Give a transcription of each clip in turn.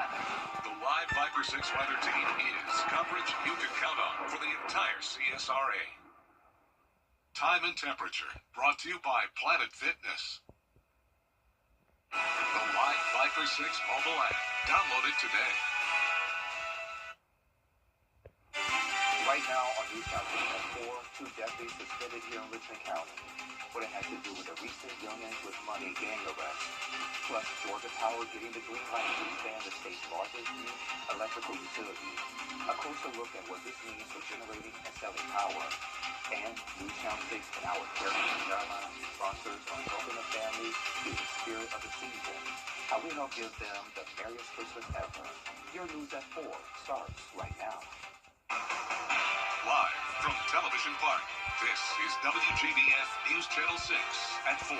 The live Viper 6 weather team is coverage you can count on for the entire CSRA. Time and temperature brought to you by Planet Fitness. The live Viper 6 mobile app. Download it today. Right now on News Council at 4, 2 deputies suspended here in Richmond County. What it has to do with a recent Youngins with Money gang arrest. Plus, Georgia Power getting the green light to expand the state's largest new electrical utility. A closer look at what this means for generating and selling power. And News Channel 6 and our Carolina sponsors on helping the family through the spirit of the season. How we help give them the merriest Christmas ever. Your News at 4 starts right now. Live from Television Park, this is WJBF News Channel 6 at 4.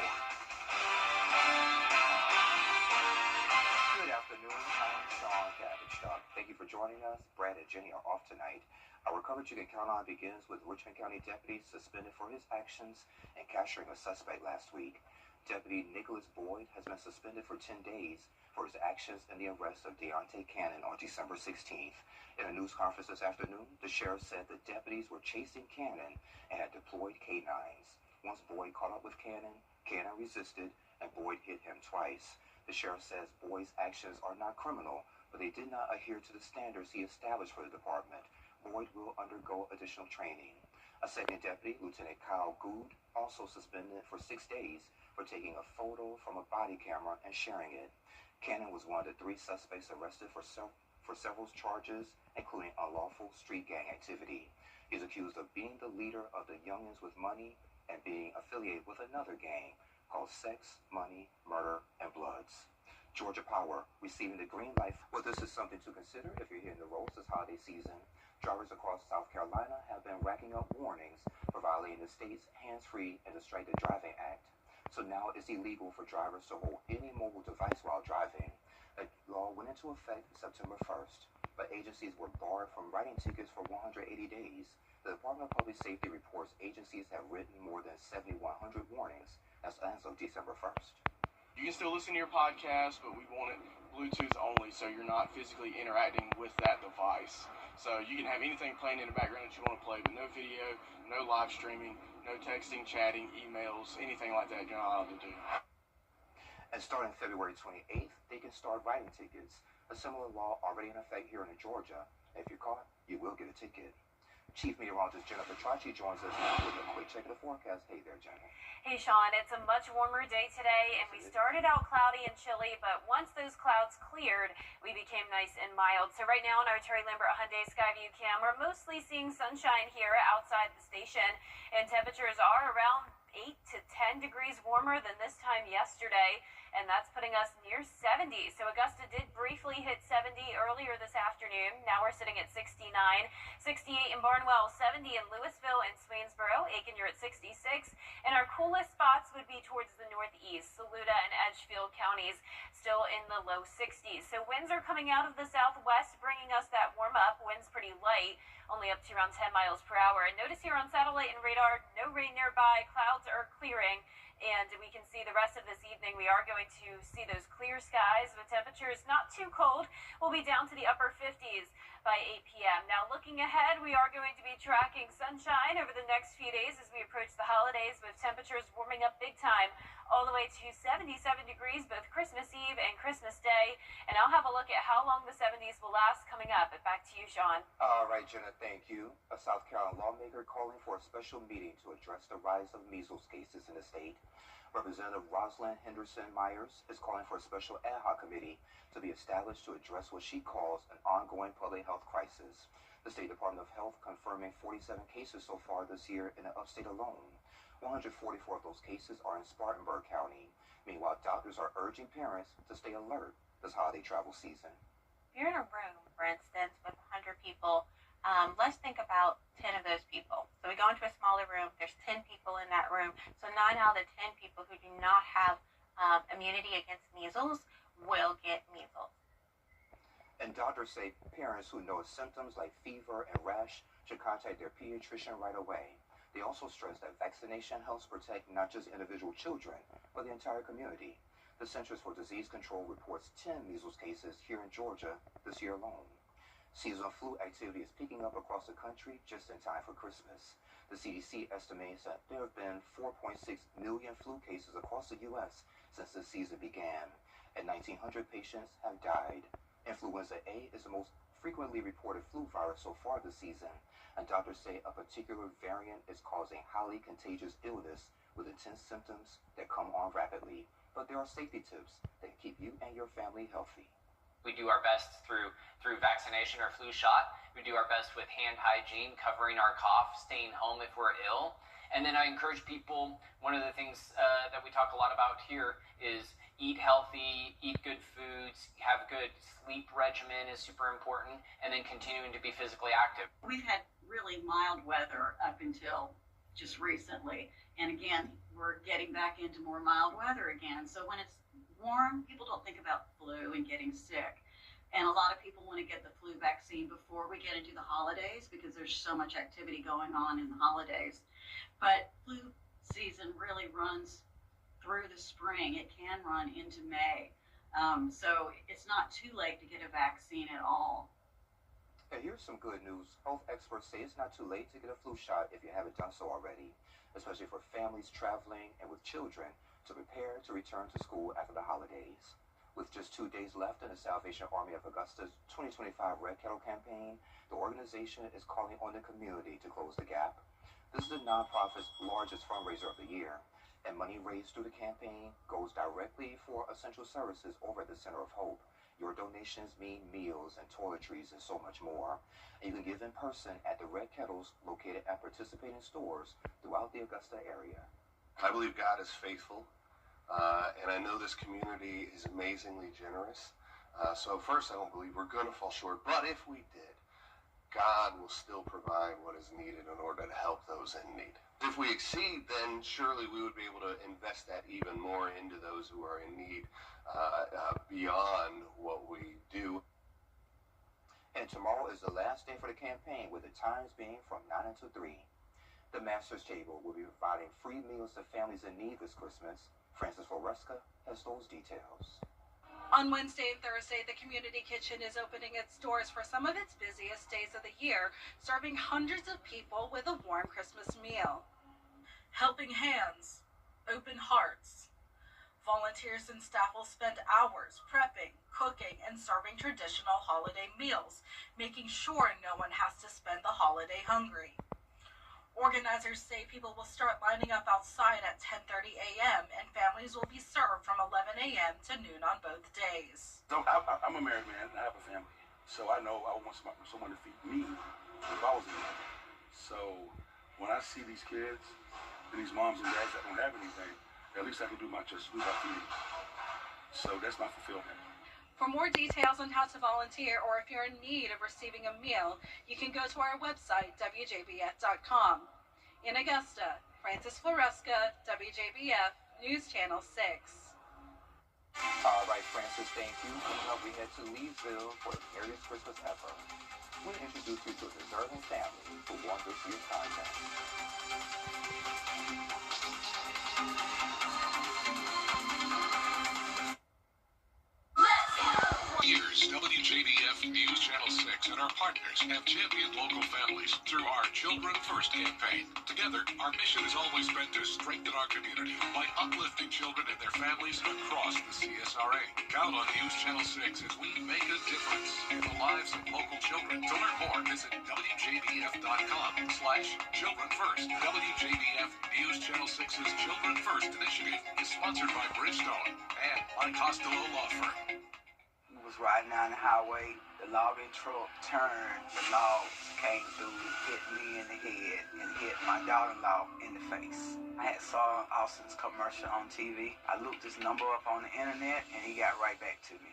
Good afternoon. I'm Sean Cabbage. Thank you for joining us. Brad and Jenny are off tonight. Our coverage you can count on begins with Richmond County deputies suspended for his actions in capturing a suspect last week. Deputy Nicholas Boyd has been suspended for 10 days for his actions in the arrest of Deontay Cannon on December 16th. In a news conference this afternoon, the sheriff said the deputies were chasing Cannon and had deployed K-9s. Once Boyd caught up with Cannon, Cannon resisted and Boyd hit him twice. The sheriff says Boyd's actions are not criminal, but they did not adhere to the standards he established for the department. Boyd will undergo additional training. A second deputy, Lieutenant Kyle Good, also suspended for 6 days for taking a photo from a body camera and sharing it. Cannon was one of the 3 suspects arrested for several charges, including unlawful street gang activity. He's accused of being the leader of the Youngins with Money and being affiliated with another gang called Sex, Money, Murder, and Bloods. Georgia Power receiving the green light. Well, this is something to consider if you're hitting the roads this holiday season. Drivers across South Carolina have been racking up warnings for violating the state's hands-free and distracted driving act. So now it's illegal for drivers to hold any mobile device while driving. The law went into effect September 1st, but agencies were barred from writing tickets for 180 days. The Department of Public Safety reports agencies have written more than 7,100 warnings as of December 1st. You can still listen to your podcast, but we want it Bluetooth only, so you're not physically interacting with that device. So you can have anything playing in the background that you want to play, but no video, no live streaming, no texting, chatting, emails, anything like that you're not allowed to do. And starting February 28th, they can start writing tickets. A similar law already in effect here in Georgia. If you're caught, you will get a ticket. Chief Meteorologist Jennifer Tracci joins us now with a quick check of the forecast. Hey there, Jenny. Hey, Sean. It's a much warmer day today, and we started out cloudy and chilly, but once those clouds cleared, we became nice and mild. So right now on our Terry Lambert Hyundai Skyview cam, we're mostly seeing sunshine here outside the station, and temperatures are around 8 to 10 degrees warmer than this time yesterday, and that's putting us near 70. So Augusta did briefly hit 70 earlier this afternoon. Now we're sitting at 69, 68 in Barnwell, 70 in Louisville and Swainsboro. Aiken, you're at 66. And our coolest spots would be towards the northeast, Saluda and Edgefield counties, still in the low 60s. So winds are coming out of the southwest, bringing us that warm up. Winds pretty light, only up to around 10 miles per hour. And notice here on satellite and radar, no rain nearby. Clouds are clearing, and we can see the rest of this evening we are going to see those clear skies with temperatures not too cold. We'll be down to the upper 50s by 8 p.m. Now looking ahead, we are going to be tracking sunshine over the next few days as we approach the holidays, with temperatures warming up big time all the way to 77 degrees both Christmas Eve and Christmas Day. And I'll have a look at how long the 70s will last coming up. But back to you, Sean. All right, Jenna, thank you. A South Carolina lawmaker calling for a special meeting to address the rise of measles cases in the state. Representative Rosalind Henderson Myers is calling for a special ad hoc committee to be established to address what she calls an ongoing public health crisis. The State Department of Health confirming 47 cases so far this year in the upstate alone. 144 of those cases are in Spartanburg County. Meanwhile, doctors are urging parents to stay alert this holiday travel season. If you're in a room, for instance, with 100 people, let's think about 10 of those people. So we go into a smaller room, there's 10 people in that room. So 9 out of the 10 people who do not have immunity against measles will get measles. And doctors say parents who know symptoms like fever and rash should contact their pediatrician right away. They also stress that vaccination helps protect not just individual children, but the entire community. The Centers for Disease Control reports 10 measles cases here in Georgia this year alone. Seasonal flu activity is picking up across the country just in time for Christmas. The CDC estimates that there have been 4.6 million flu cases across the U.S. since the season began, and 1,900 patients have died. Influenza A is the most frequently reported flu virus so far this season, and doctors say a particular variant is causing highly contagious illness with intense symptoms that come on rapidly. But there are safety tips that keep you and your family healthy. We do our best through vaccination or flu shot. We do our best with hand hygiene, covering our cough, staying home if we're ill. And then I encourage people, one of the things that we talk a lot about here is eat healthy, eat good foods, have a good sleep regimen is super important, and then continuing to be physically active. We've had really mild weather up until just recently. And again, we're getting back into more mild weather again. So when it's warm, people don't think about flu and getting sick. And a lot of people want to get the flu vaccine before we get into the holidays because there's so much activity going on in the holidays. But flu season really runs through the spring. It can run into May. So it's not too late to get a vaccine at all. Hey, here's some good news. Health experts say it's not too late to get a flu shot if you haven't done so already, especially for families traveling and with children to prepare to return to school after the holidays. With just 2 days left in the Salvation Army of Augusta's 2025 Red Kettle campaign, the organization is calling on the community to close the gap. This is the nonprofit's largest fundraiser of the year, and money raised through the campaign goes directly for essential services over at the Center of Hope. Your donations mean meals and toiletries and so much more. And you can give in person at the Red Kettles located at participating stores throughout the Augusta area. I believe God is faithful, and I know this community is amazingly generous. So first, I don't believe we're going to fall short, but if we did, God will still provide what is needed in order to help those in need. If we exceed, then surely we would be able to invest that even more into those who are in need beyond what we do. And tomorrow is the last day for the campaign, with the times being from 9 until 3. The Master's Table will be providing free meals to families in need this Christmas. Francis Foresca has those details. On Wednesday and Thursday, the Community Kitchen is opening its doors for some of its busiest days of the year, serving hundreds of people with a warm Christmas meal. Helping hands, open hearts. Volunteers and staff will spend hours prepping, cooking, and serving traditional holiday meals, making sure no one has to spend the holiday hungry. Organizers say people will start lining up outside at 10:30 a.m. and families will be served from 11 a.m. to noon on both days. So I'm a married man and I have a family, so I know I want someone to feed me if I was in it. So when I see these kids and these moms and dads that don't have anything, at least I can do my feeding. So that's my fulfillment. For more details on how to volunteer or if you're in need of receiving a meal, you can go to our website, WJBF.com. In Augusta, Francis Floresca, WJBF, News Channel 6. All right, Francis, thank you. Coming up, we head to Leesville for the merriest Christmas ever. We introduce you to a deserving family who won this year's contest. Years, WJBF News Channel 6 and our partners have championed local families through our Children First campaign. Together, our mission has always been to strengthen our community by uplifting children and their families across the CSRA. Count on News Channel 6 as we make a difference in the lives of local children. To learn more, visit WJBF.com/Children First. WJBF News Channel 6's Children First initiative is sponsored by Bridgestone and by Costello Law Firm. Was riding down the highway, the logging truck turned, the log came through, hit me in the head, and hit my daughter-in-law in the face. I had saw Austin's commercial on TV. I looked his number up on the internet, and he got right back to me.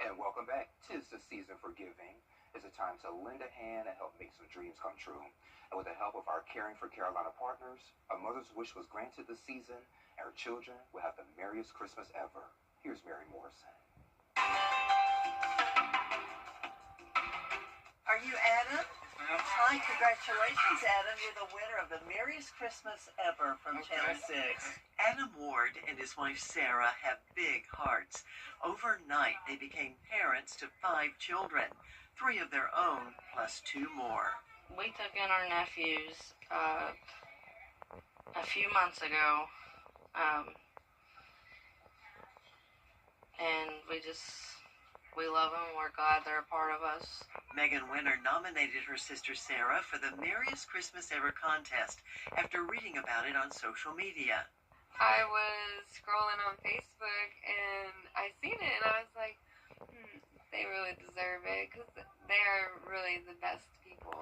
And welcome back. 'Tis the season for giving. It's a time to lend a hand and help make some dreams come true. And with the help of our Caring for Carolina partners, a mother's wish was granted this season, and her children will have the merriest Christmas ever. Here's Mary Morrison. Are you Adam? Hi, congratulations, Adam. You're the winner of the Merriest Christmas Ever from Channel 6. Adam Ward and his wife Sarah have big hearts. Overnight, they became parents to 5 children, 3 of their own, plus 2 more. We took in our nephews a few months ago, and we love them. We're glad they're a part of us. Megan Winter nominated her sister Sarah for the Merriest Christmas Ever contest after reading about it on social media. I was scrolling on Facebook and I seen it and I was like, they really deserve it because they are really the best people.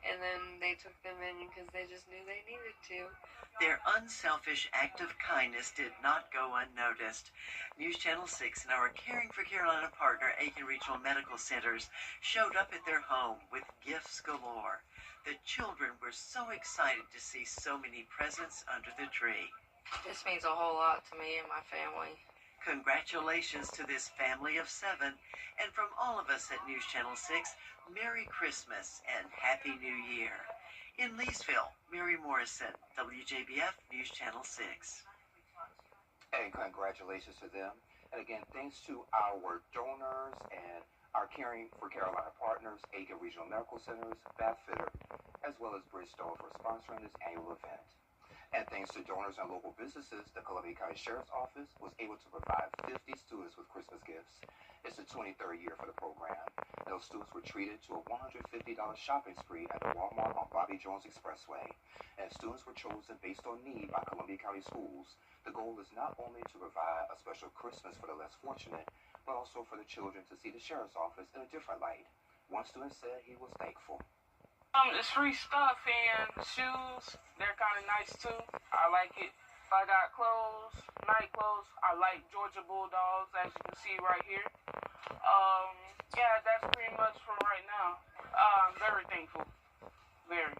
And then they took them in because they just knew they needed to. Their unselfish act of kindness did not go unnoticed. News Channel 6 and our Caring for Carolina partner, Aiken Regional Medical Centers, showed up at their home with gifts galore. The children were so excited to see so many presents under the tree. This means a whole lot to me and my family. Congratulations to this family of 7, and from all of us at News Channel 6, Merry Christmas and Happy New Year. In Leesville, Mary Morrison, WJBF News Channel 6. And congratulations to them. And again, thanks to our donors and our Caring for Carolina partners, Aiken Regional Medical Centers, Bath Fitter, as well as Bridgestone for sponsoring this annual event. And thanks to donors and local businesses, the Columbia County Sheriff's Office was able to provide 50 students with Christmas gifts. It's the 23rd year for the program. Those students were treated to a $150 shopping spree at the Walmart on Bobby Jones Expressway. And students were chosen based on need by Columbia County Schools. The goal is not only to provide a special Christmas for the less fortunate, but also for the children to see the Sheriff's Office in a different light. One student said he was thankful. It's free stuff and shoes. They're kind of nice too. I like it. If I got clothes, night clothes, I like Georgia Bulldogs, as you can see right here. Yeah, that's pretty much for right now. I'm very thankful. Very.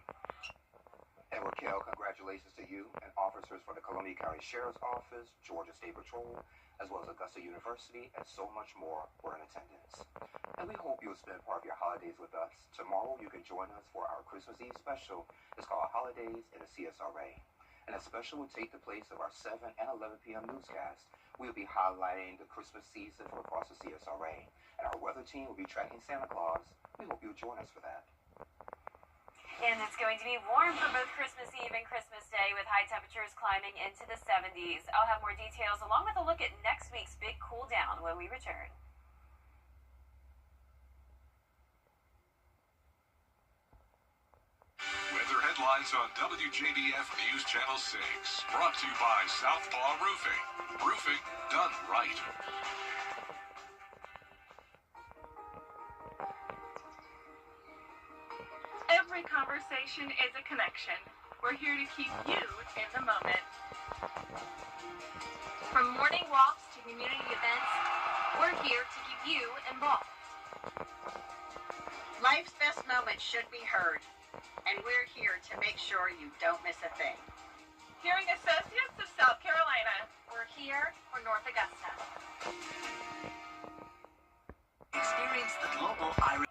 And Raquel, congratulations to you and officers for the Columbia County Sheriff's Office, Georgia State Patrol, as well as Augusta University, and so much more were in attendance. And we hope you'll spend part of your holidays with us. Tomorrow, you can join us for our Christmas Eve special. It's called Holidays in the CSRA. And a special will take the place of our 7 and 11 p.m. newscast. We'll be highlighting the Christmas season from across the CSRA. And our weather team will be tracking Santa Claus. We hope you'll join us for that. And it's going to be warm for both Christmas Eve and Christmas Day with high temperatures climbing into the 70s. I'll have more details along with a look at next week's big cool down when we return. Weather headlines on WJBF News Channel 6. Brought to you by Southpaw Roofing. Roofing done right. Every conversation is a connection. We're here to keep you in the moment. From morning walks to community events, we're here to keep you involved. Life's best moments should be heard, and we're here to make sure you don't miss a thing. Hearing Associates of South Carolina. We're here for North Augusta. Experience the global Irish.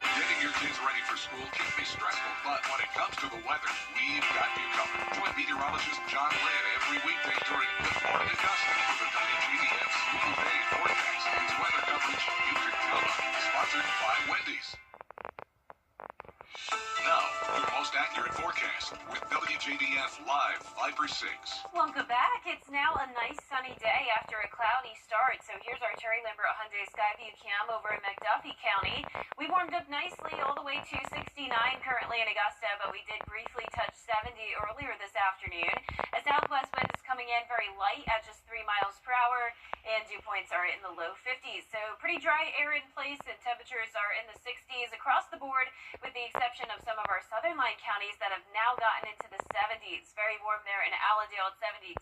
Getting your kids ready for school can be stressful, but when it comes to the weather, we've got you covered. Join meteorologist John Lynn every weekday during Good Morning Augusta for the WJBF School Day Forecast. It's weather coverage you can count on. Sponsored by Wendy's. Now, your most accurate forecast with WJBF Live 5/6. Welcome back. It's now a nice sunny day after a cloudy start. So here's our Terry Lambert Hyundai Skyview cam over in McDuffie County. We warmed up nicely all the way to 69 currently in Augusta, but we did briefly touch 70 earlier this afternoon. A southwest wind is coming in very light at just 3 miles per hour, and dew points are in the low 50s. So pretty dry air in place, and temperatures are in the 60s across the board, with the exception of some of our southern line counties that have now gotten into the 70s. Very warm there in Allendale at 72,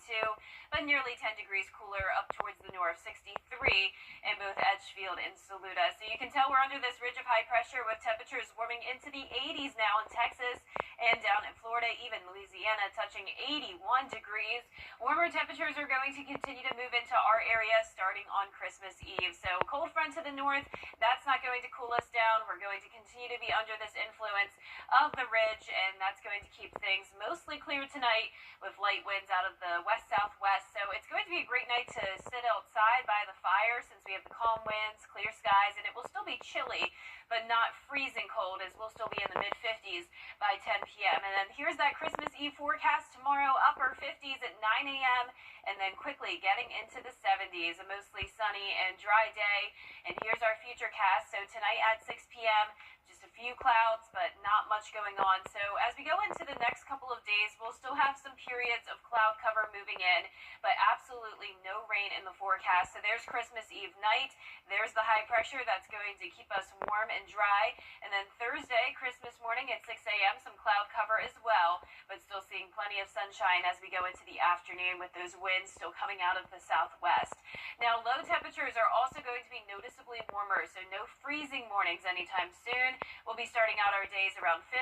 but nearly 10 degrees cooler up towards the north, 63 in both Edgefield and Saluda. So you can tell we're under this ridge of high pressure with temperatures warming into the 80s now in Texas and down in Florida, even Louisiana touching 81 degrees. Warmer temperatures are going to continue to move into our area, starting on Christmas Eve. So cold front to the north, that's not going to cool us down. We're going to continue to be under this influence of the ridge, and that's going to keep things mostly clear tonight with light winds out of the west-southwest. So it's going to be a great night to sit outside by the fire since we have the calm winds, clear skies, and it will still be chilly, but not freezing cold, as we'll still be in the mid-50s by 10 p.m. And then here's that Christmas Eve forecast tomorrow, upper 50s at 9 a.m., and then quickly getting into the 70s, a mostly sunny and dry day. And here's our futurecast. So tonight at 6 p.m., just a few clouds, but not much going on. So as we go into the next couple of days, we'll still have some periods of cloud cover moving in, but absolutely no rain in the forecast. So there's Christmas Eve night. There's the high pressure that's going to keep us warm and dry. And then Thursday, Christmas morning at 6 a.m., some cloud cover as well, but still seeing plenty of sunshine as we go into the afternoon with those winds still coming out of the southwest. Now, low temperatures are also going to be noticeably warmer, so no freezing mornings anytime soon. We'll be starting out our days around 50,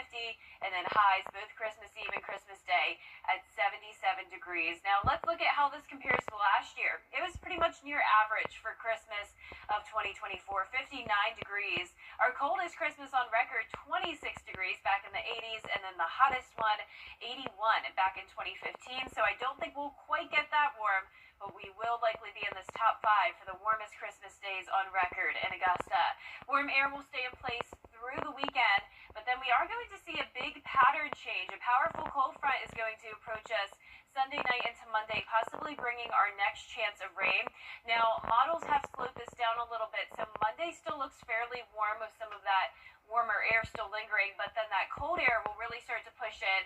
and then highs both Christmas Eve and Christmas Day at 77 degrees. Now, let's look at how this compares to last year. It was pretty much near average for Christmas of 2024, 59 degrees. Our coldest Christmas on record, 26 degrees back in the 80s, and then the hottest one, 81 back in 2015. So I don't think we'll quite get that warm, but we will likely be in this top 5 for the warmest Christmas days on record in Augusta. Warm air will stay in place through the weekend, but then we are going to see a big pattern change. A powerful cold front is going to approach us Sunday night into Monday, possibly bringing our next chance of rain. Now, models have slowed this down a little bit, so Monday still looks fairly warm with some of that warmer air still lingering, but then that cold air will really start to push in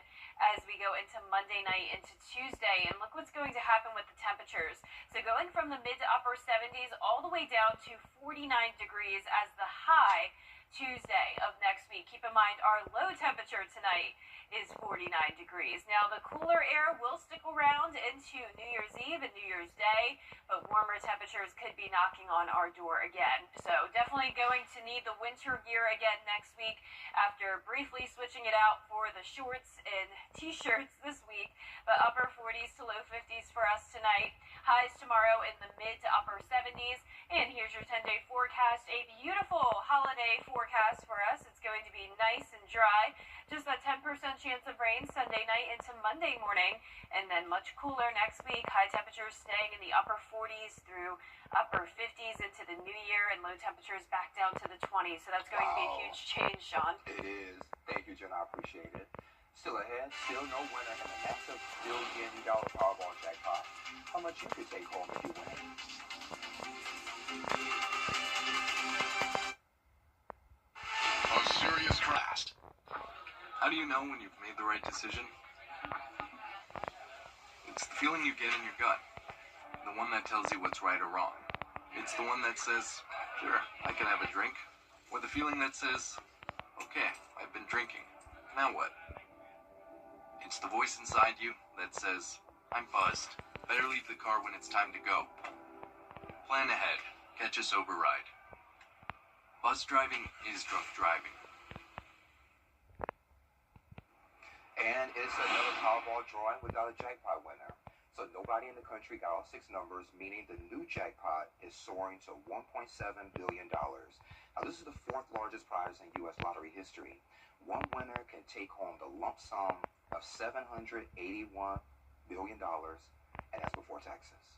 as we go into Monday night into Tuesday. And look what's going to happen with the temperatures. So going from the mid to upper 70s all the way down to 49 degrees as the high Tuesday of next week. Keep in mind our low temperature tonight is 49 degrees. Now the cooler air will stick around into New Year's Eve and New Year's Day, but warmer temperatures could be knocking on our door again. So definitely going to need the winter gear again next week after briefly switching it out for the shorts and t-shirts this week, but upper 40s to low 50s for us tonight. Highs tomorrow in the mid to upper 70s. And here's your 10-day forecast. A beautiful holiday forecast for us. It's going to be nice and dry. Just a 10% chance of rain Sunday night into Monday morning. And then much cooler next week. High temperatures staying in the upper 40s through upper 50s into the new year. And low temperatures back down to the 20s. So that's going to be a huge change, Sean. It is. Thank you, Jen. I appreciate it. Still ahead, still no winner in the massive $1 billion Powerball jackpot. How much you could take home if you win? A serious crash. How do you know when you've made the right decision? It's the feeling you get in your gut. The one that tells you what's right or wrong. It's the one that says, sure, I can have a drink. Or the feeling that says, okay, I've been drinking. Now what? It's the voice inside you that says, I'm buzzed. Better leave the car when it's time to go. Plan ahead. Catch a sober ride. Buzz driving is drunk driving. And it's another Powerball drawing without a jackpot winner. So nobody in the country got all 6 numbers, meaning the new jackpot is soaring to $1.7 billion. Now, this is the 4th largest prize in U.S. lottery history. One winner can take home the lump sum of $781 billion, and that's before taxes.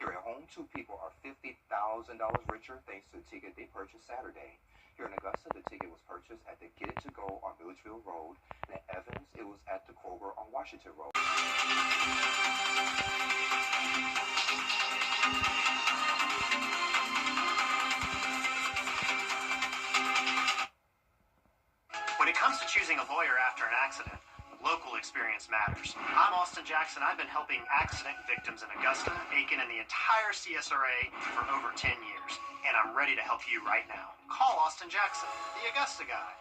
Here at home, 2 people are $50,000 richer thanks to the ticket they purchased Saturday. Here in Augusta, the ticket was purchased at the Get It To Go on Milledgeville Road, and at Evans, it was at the Kroger on Washington Road. When it comes to choosing a lawyer after an accident, local experience matters. I'm Austin Jackson. I've been helping accident victims in Augusta, Aiken, and the entire CSRA for over 10 years, and I'm ready to help you right now. Call Austin Jackson, the Augusta guy.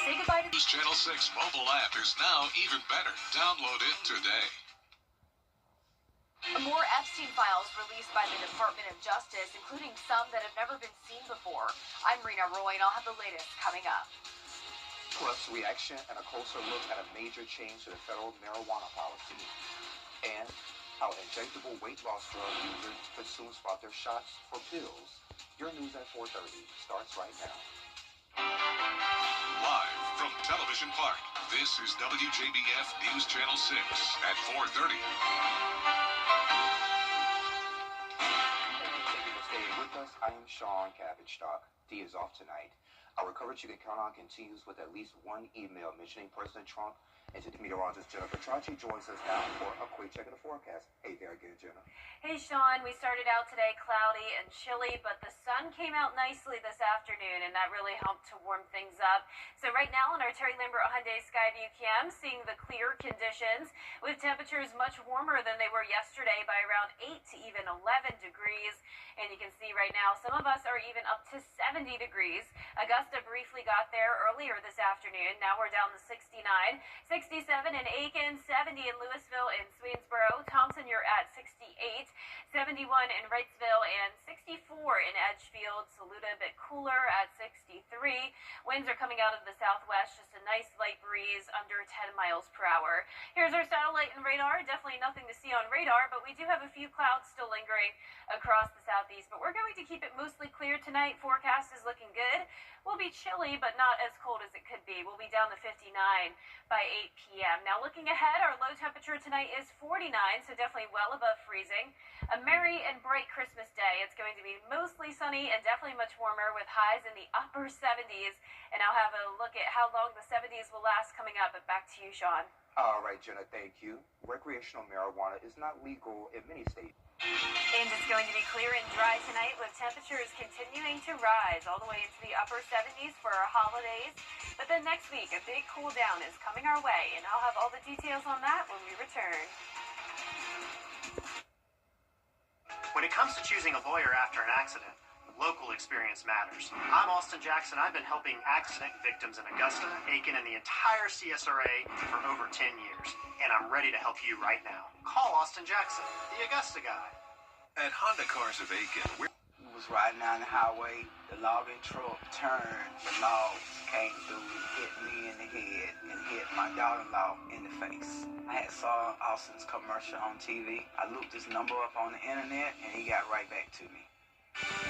Say goodbye to News Channel 6 mobile app is now even better. Download it today. More Epstein files released by the Department of Justice, including some that have never been seen before. I'm Rena Roy, and I'll have the latest coming up. Plus, reaction and a closer look at a major change to the federal marijuana policy. And How injectable weight loss drug users could soon swap their shots for pills. Your news at 4:30 starts right now. Live from Television Park, this is WJBF News Channel 6 at 4:30. Thank you for staying with us. I am Sean Cabbage-Stock. D is off tonight. Our coverage you can count on continues with at least one email mentioning President Trump. And meteorologist Jennifer Tracci joins us now for a quick check of the forecast. Hey there again, Jenna. Hey, Sean. We started out today cloudy and chilly, but the sun came out nicely this afternoon, and that really helped to warm things up. So right now on our Terry Lambert Hyundai Skyview cam, seeing the clear conditions with temperatures much warmer than they were yesterday by around 8 to even 11 degrees. And you can see right now some of us are even up to 70 degrees. Augusta briefly got there earlier this afternoon. Now we're down to 69. 67 in Aiken, 70 in Louisville and Swainsboro. Thompson, you're at 68, 71 in Wrightsville, and 64 in Edgefield. Saluda a bit cooler at 63. Winds are coming out of the southwest, just a nice light breeze under 10 miles per hour. Here's our satellite and radar. Definitely nothing to see on radar, but we do have a few clouds still lingering across the southeast. But we're going to keep it mostly clear tonight. Forecast is looking good. We'll be chilly, but not as cold as it could be. We'll be down to 59 by 8 p.m. Now, looking ahead, our low temperature tonight is 49, so definitely well above freezing. A merry and bright Christmas day. It's going to be mostly sunny and definitely much warmer with highs in the upper 70s. And I'll have a look at how long the 70s will last coming up. But back to you, Sean. All right, Jenna, thank you. Recreational marijuana is not legal in many states. And it's going to be clear and dry tonight with temperatures continuing to rise all the way into the upper 70s for our holidays. But then next week, a big cool down is coming our way, and I'll have all the details on that when we return. When it comes to choosing a lawyer after an accident, local experience matters. I'm Austin Jackson. I've been helping accident victims in Augusta, Aiken, and the entire CSRA for over 10 years. And I'm ready to help you right now. Call Austin Jackson, the Augusta guy. At Honda Cars of Aiken, we're Was riding down the highway, the logging truck turned, the logs came through, hit me in the head, and hit my daughter-in-law in the face. I had saw Austin's commercial on TV. I looked his number up on the internet, and he got right back to me.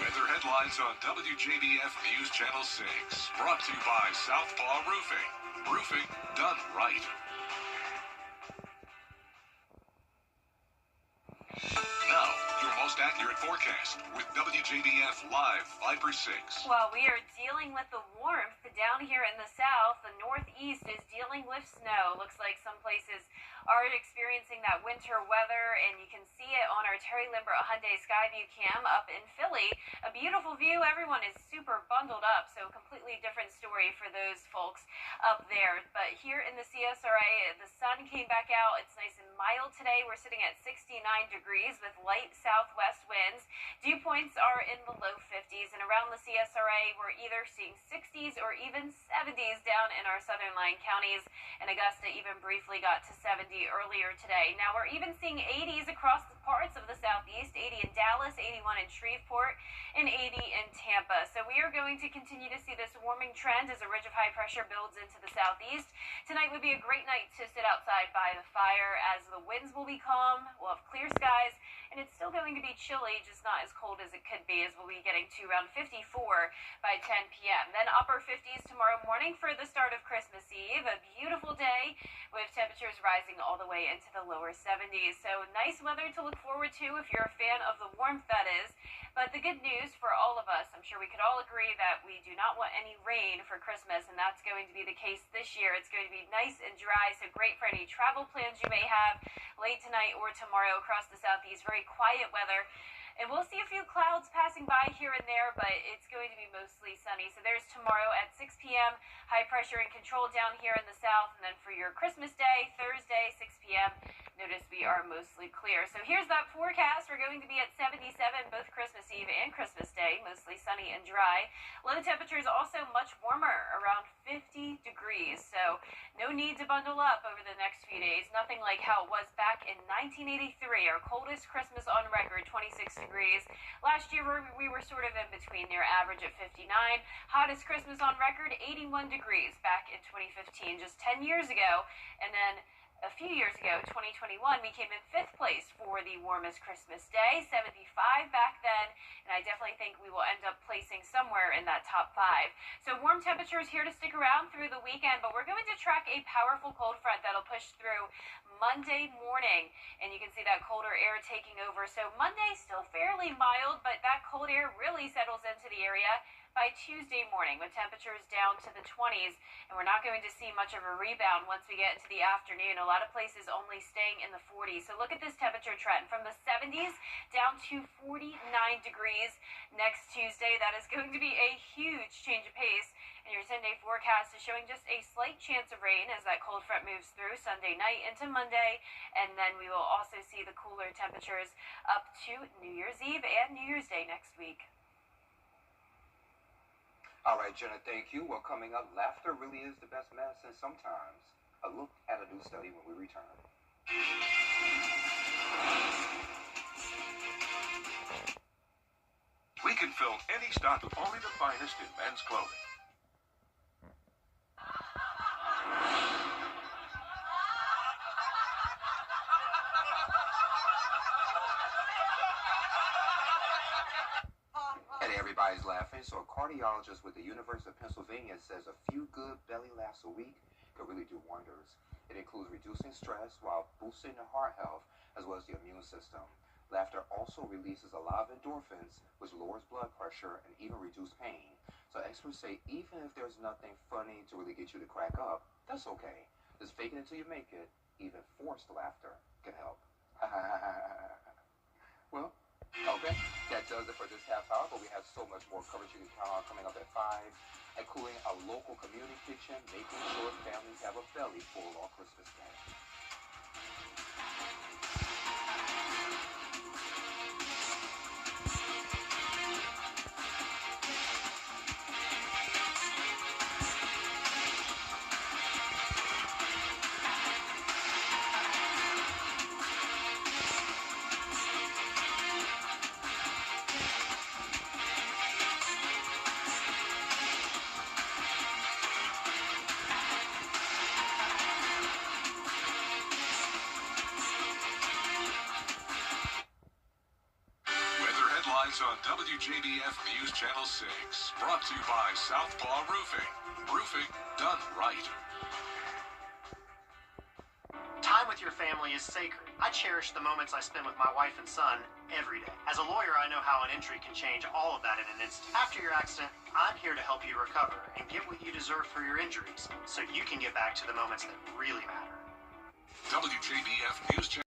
weather headlines on WJBF News Channel 6. Brought to you by Southpaw Roofing. Roofing done right. Now, your most accurate forecast with WJBF Live 5/6. While we are dealing with the warmth down here in the south, the northeast is dealing with snow. Looks like some places are experiencing that winter weather, and you can see it on our Terry Lambert Hyundai Skyview cam up in Philly. A beautiful view. Everyone is super bundled up, so completely different story for those folks up there. But here in the CSRA, the sun came back out. It's nice and mild today. We're sitting at 69 degrees with light southwest winds. Dew points are in the low 50s, and around the CSRA, we're either seeing 60s or even 70s down in our southern line counties, and Augusta even briefly got to 70 earlier today. Now we're even seeing 80s across the parts of the southeast, 80 in Dallas, 81 in Shreveport, and 80 in Tampa. So we are going to continue to see this warming trend as a ridge of high pressure builds into the southeast. Tonight would be a great night to sit outside by the fire as the winds will be calm, we'll have clear skies, and it's still going to be chilly, just not as cold as it could be, as we'll be getting to around 54 by 10 p.m. Then upper 50s tomorrow morning for the start of Christmas Eve. A beautiful day with temperatures rising all the way into the lower 70s. So nice weather to look forward to if you're a fan of the warmth, that is. But the good news for all of us, I'm sure we could all agree that we do not want any rain for Christmas, and that's going to be the case this year. It's going to be nice and dry, so great for any travel plans you may have late tonight or tomorrow across the southeast. Very quiet weather. And we'll see a few clouds passing by here and there, but it's going to be mostly sunny. So there's tomorrow at 6 p.m., high pressure and control down here in the south. And then for your Christmas Day, Thursday, 6 p.m., notice we are mostly clear. So here's that forecast. We're going to be at 77 both Christmas Eve and Christmas Day, mostly sunny and dry. Low temperatures also much warmer, around 50 degrees. So no need to bundle up over the next few days. Nothing like how it was back in 1983, our coldest Christmas on record, 26 degrees. Last year we were sort of in between, near average at 59. Hottest Christmas on record, 81 degrees back in 2015, just 10 years ago. And then A few years ago, 2021, we came in 5th place for the warmest Christmas day, 75 back then, and I definitely think we will end up placing somewhere in that top 5. So warm temperatures here to stick around through the weekend, but we're going to track a powerful cold front that'll push through Monday morning, and you can see that colder air taking over. So Monday still fairly mild, but that cold air really settles into the area by Tuesday morning with temperatures down to the 20s, and we're not going to see much of a rebound once we get into the afternoon. A lot of places only staying in the 40s. So look at this temperature trend from the 70s down to 49 degrees next Tuesday. That is going to be a huge change of pace, and your 10-day forecast is showing just a slight chance of rain as that cold front moves through Sunday night into Monday, and then we will also see the cooler temperatures up to New Year's Eve and New Year's Day next week. All right, Jenna, thank you. Well, coming up, laughter really is the best medicine sometimes. A look at a new study when we return. We can fill any stock with only the finest in men's clothing. Everybody's laughing, so a cardiologist with the University of Pennsylvania says a few good belly laughs a week could really do wonders. It includes reducing stress while boosting the heart health as well as the immune system. Laughter also releases a lot of endorphins, which lowers blood pressure and even reduces pain. So experts say even if there's nothing funny to really get you to crack up, that's okay. Just fake it until you make it. Even forced laughter can help. Well, okay, that does it for this half hour, but we have so much more coverage you can count on coming up at 5, including a local community kitchen, making sure families have a belly full on Christmas Day. On WJBF News Channel 6, brought to you by Southpaw Roofing. Roofing done right. Time with your family is sacred. I cherish the moments I spend with my wife and son every day. As a lawyer, I know how an injury can change all of that in an instant. After your accident, I'm here to help you recover and get what you deserve for your injuries so you can get back to the moments that really matter. WJBF News Channel